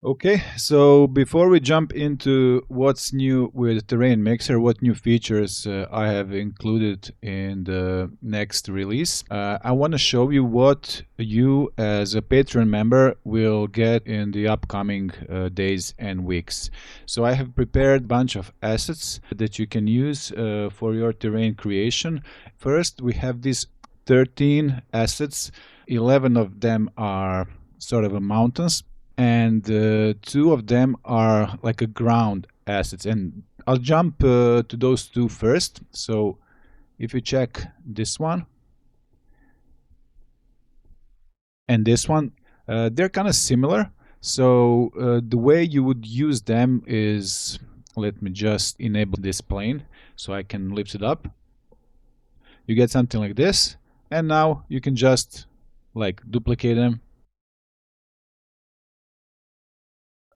Okay, so before we jump into what's new with Terrain Mixer, what new features I have included in the next release, I want to show you what you as a Patreon member will get in the upcoming days and weeks. So I have prepared a bunch of assets that you can use for your terrain creation. First, we have these 13 assets. 11 of them are sort of mountains, and two of them are like a ground assets, and I'll jump to those two first. So if you check this one and this one, they're kind of similar. So the way you would use them is, let me just enable this plane so I can lift it up. You get something like this, and now you can just like duplicate them.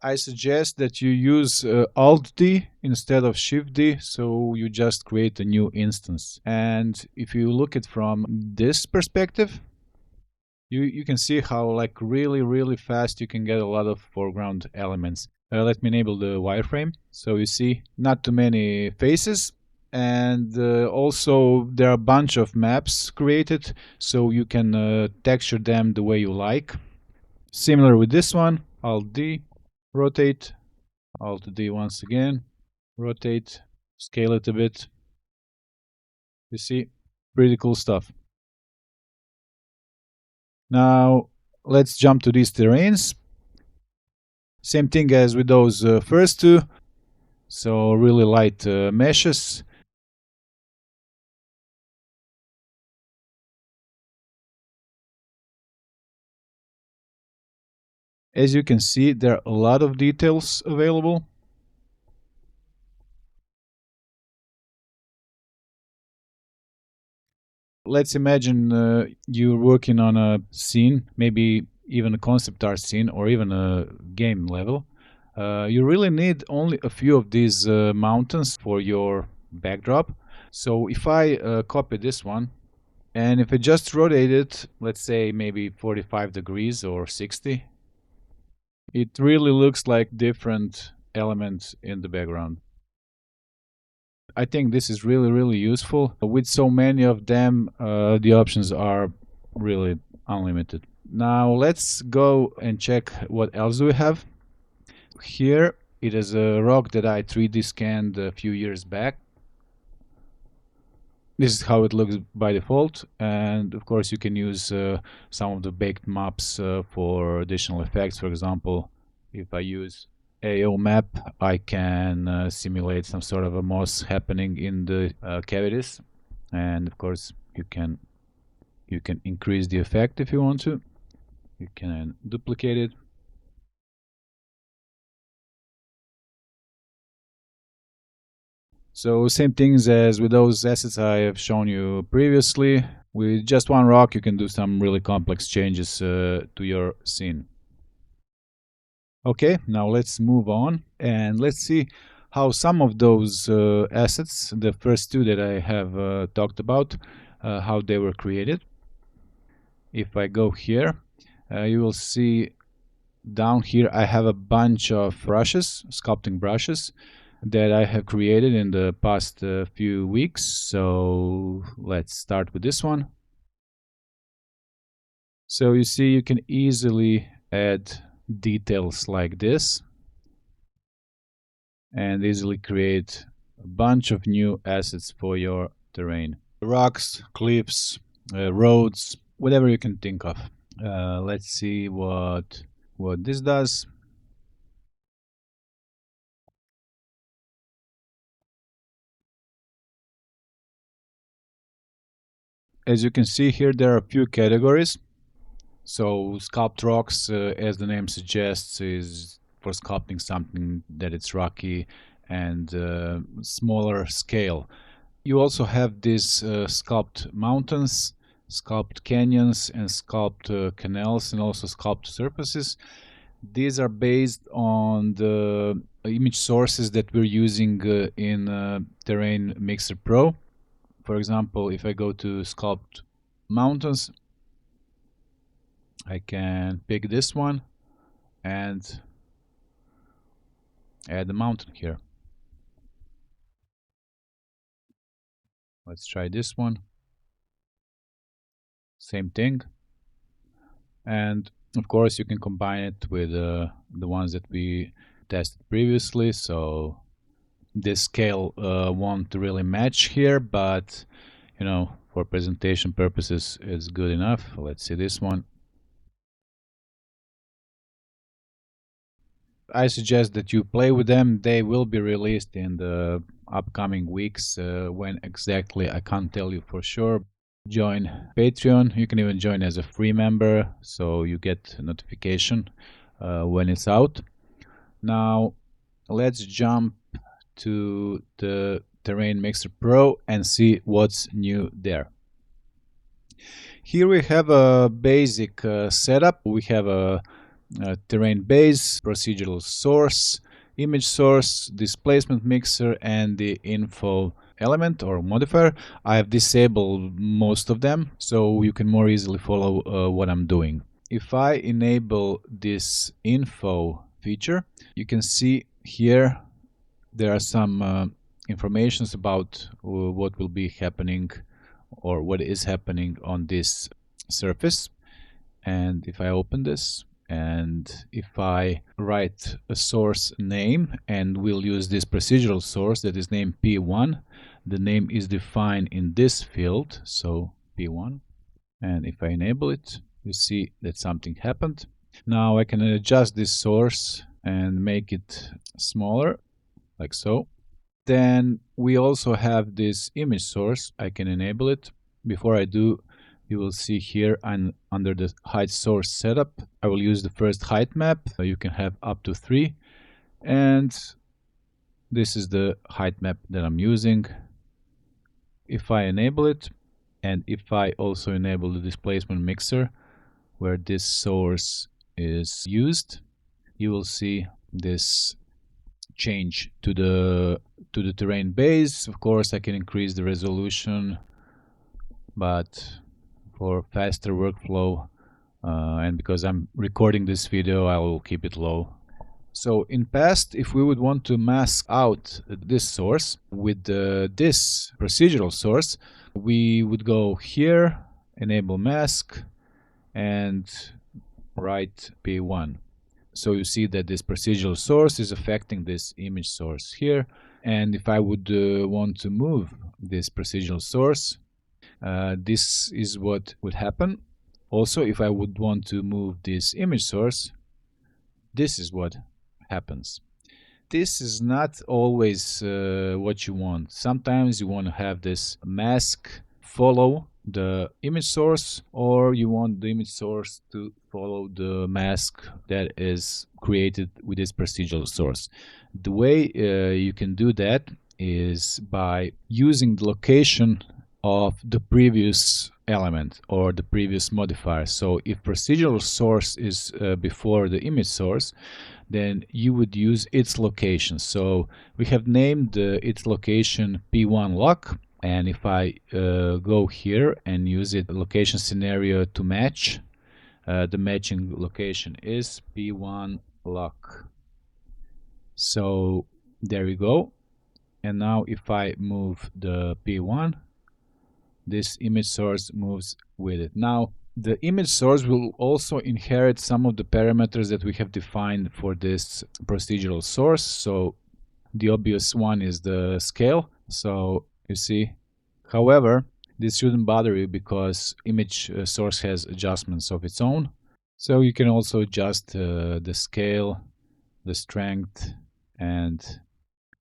I suggest that you use Alt D instead of Shift D, so you just create a new instance. And if you look at from this perspective, you can see how like really fast you can get a lot of foreground elements. Let me enable the wireframe. So you see not too many faces, and also there are a bunch of maps created, so you can texture them the way you like. Similar with this one, Alt D. Rotate, Alt D once again, rotate, scale it a bit. You see, pretty cool stuff. Now let's jump to these terrains. Same thing as with those first two. So really light meshes. As you can see, there are a lot of details available. Let's imagine you're working on a scene, maybe even a concept art scene or even a game level. You really need only a few of these mountains for your backdrop. So if I copy this one, and if I just rotate it, let's say maybe 45 degrees or 60, it really looks like different elements in the background. I think this is really useful. With so many of them, the options are really unlimited. Now let's go and check what else do we have. Here it is a rock that I 3D scanned a few years back. This is how it looks by default, and of course you can use some of the baked maps for additional effects. For example, if I use AO map, I can simulate some sort of a moss happening in the cavities, and of course you can increase the effect if you want to. You can duplicate it. So same things as with those assets I have shown you previously. With just one rock you can do some really complex changes to your scene. Okay, now let's move on and let's see how some of those assets, the first two that I have talked about, how they were created. If I go here, you will see down here I have a bunch of brushes, sculpting brushes, that I have created in the past few weeks. So let's start with this one. So you see you can easily add details like this and easily create a bunch of new assets for your terrain. Rocks, cliffs, roads, whatever you can think of. Let's see what this does. As you can see here, there are a few categories. So sculpt rocks, as the name suggests, is for sculpting something that it's rocky and smaller scale. You also have these sculpt mountains, sculpt canyons, and sculpt canals, and also sculpt surfaces. These are based on the image sources that we're using in Terrain Mixer Pro. For example, if I go to sculpt mountains, I can pick this one, and add a mountain here. Let's try this one. Same thing. And of course you can combine it with the ones that we tested previously. So this scale won't really match here, but you know, for presentation purposes it's good enough. Let's see this one. I suggest that you play with them. They will be released in the upcoming weeks. When exactly, I can't tell you for sure. Join Patreon. You can even join as a free member, so you get a notification when it's out. Now, let's jump to the Terrain Mixer Pro and see what's new there. Here we have a basic setup. We have a terrain base, procedural source, image source, displacement mixer, and the info element or modifier. I have disabled most of them so you can more easily follow what I'm doing. If I enable this info feature, you can see here there are some informations about what will be happening or what is happening on this surface. And if I open this, and if I write a source name, and we'll use this procedural source that is named P1, the name is defined in this field, so P1. And if I enable it, you see that something happened. Now I can adjust this source and make it smaller, like so. Then we also have this image source. I can enable it. Before I do, you will see here under the height source setup, I will use the first height map. You can have up to 3. And this is the height map that I'm using. If I enable it, and if I also enable the displacement mixer, where this source is used, you will see this change to the terrain base. Of course, I can increase the resolution, but for faster workflow and because I'm recording this video, I will keep it low. So in past, if we would want to mask out this source with this procedural source, we would go here, enable mask, and write P1. So you see that this procedural source is affecting this image source here. And if I would want to move this procedural source, this is what would happen. Also, if I would want to move this image source, this is what happens. This is not always what you want. Sometimes you want to have this mask follow the image source, or you want the image source to follow the mask that is created with this procedural source. The way you can do that is by using the location of the previous element or the previous modifier. So if procedural source is before the image source, then you would use its location. So we have named its location P1 lock, and if I go here and use it location scenario to match, the matching location is P1 lock. So there we go. And now if I move the P1, this image source moves with it. Now the image source will also inherit some of the parameters that we have defined for this procedural source. So the obvious one is the scale. So you see, however, this shouldn't bother you because image source has adjustments of its own. So you can also adjust the scale, the strength, and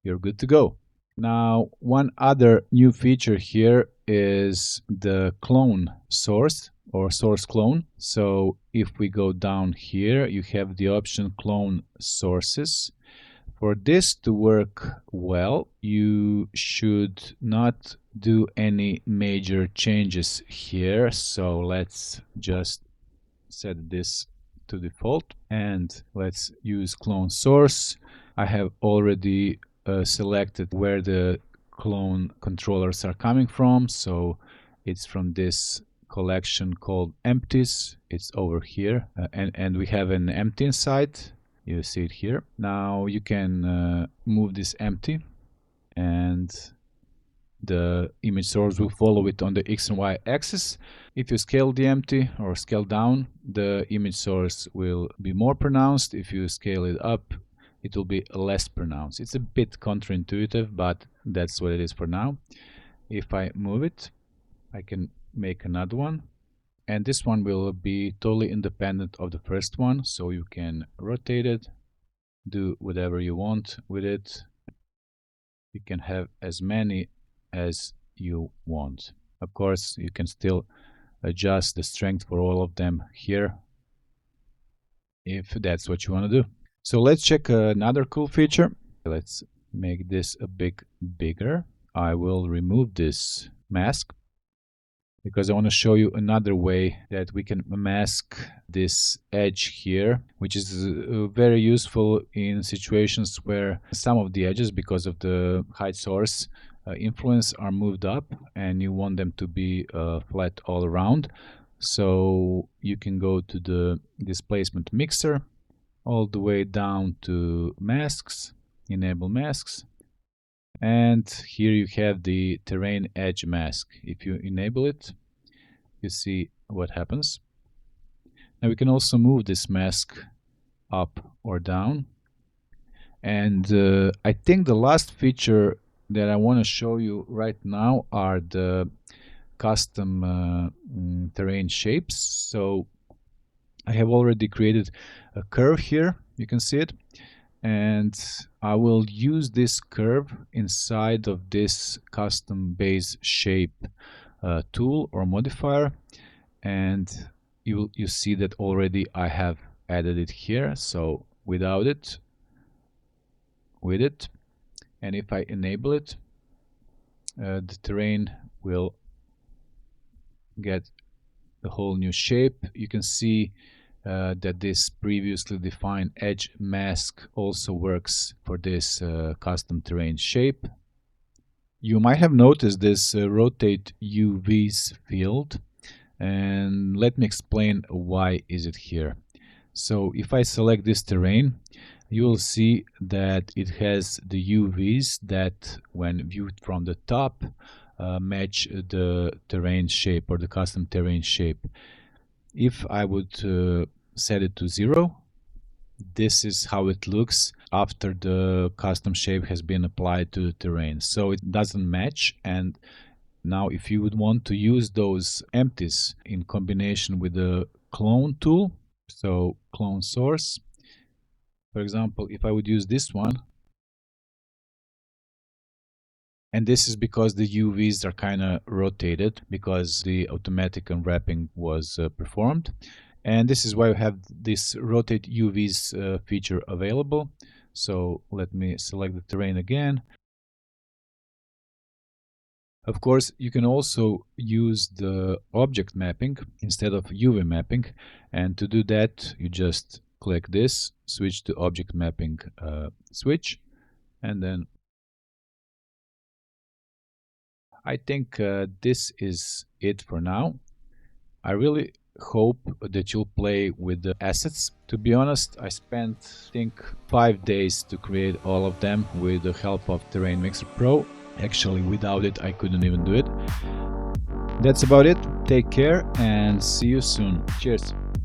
you're good to go. Now, one other new feature here is the clone source or source clone. So if we go down here, you have the option clone sources. For this to work well, you should not do any major changes here. So let's just set this to default and let's use clone source. I have already selected where the clone controllers are coming from. So it's from this collection called empties. It's over here and we have an empty inside. You see it here. Now you can move this empty, and the image source will follow it on the X and Y axis. If you scale the empty or scale down, the image source will be more pronounced. If you scale it up, it will be less pronounced. It's a bit counterintuitive, but that's what it is for now. If I move it, I can make another one, and this one will be totally independent of the first one, so you can rotate it, do whatever you want with it. You can have as many as you want. Of course, you can still adjust the strength for all of them here if that's what you want to do. So let's check another cool feature. Let's make this a bit bigger. I will remove this mask because I want to show you another way that we can mask this edge here, which is very useful in situations where some of the edges, because of the height source influence, are moved up and you want them to be flat all around. So you can go to the displacement mixer, all the way down to masks, enable masks, and here you have the terrain edge mask. If you enable it, you see what happens. Now we can also move this mask up or down. And I think the last feature that I want to show you right now are the custom terrain shapes. So I have already created a curve here, you can see it, and I will use this curve inside of this custom base shape tool or modifier, and you see that already I have added it here. So without it, with it, and if I enable it, the terrain will get a whole new shape. You can see that this previously defined edge mask also works for this custom terrain shape. You might have noticed this rotate UVs field, and let me explain why is it here. So if I select this terrain, you will see that it has the UVs that, when viewed from the top, match the terrain shape or the custom terrain shape. If I would set it to 0, this is how it looks after the custom shape has been applied to the terrain. So it doesn't match. And now if you would want to use those empties in combination with the clone tool, so clone source, for example, if I would use this one, and this is because the UVs are kind of rotated because the automatic unwrapping was performed. And this is why we have this rotate UVs feature available. So let me select the terrain again. Of course, you can also use the object mapping instead of UV mapping. And to do that, you just click this, switch to object mapping switch, and then I think this is it for now. I really hope that you'll play with the assets. To be honest, I spent, I think, 5 days to create all of them with the help of Terrain Mixer Pro. Actually, without it, I couldn't even do it. That's about it. Take care and see you soon. Cheers.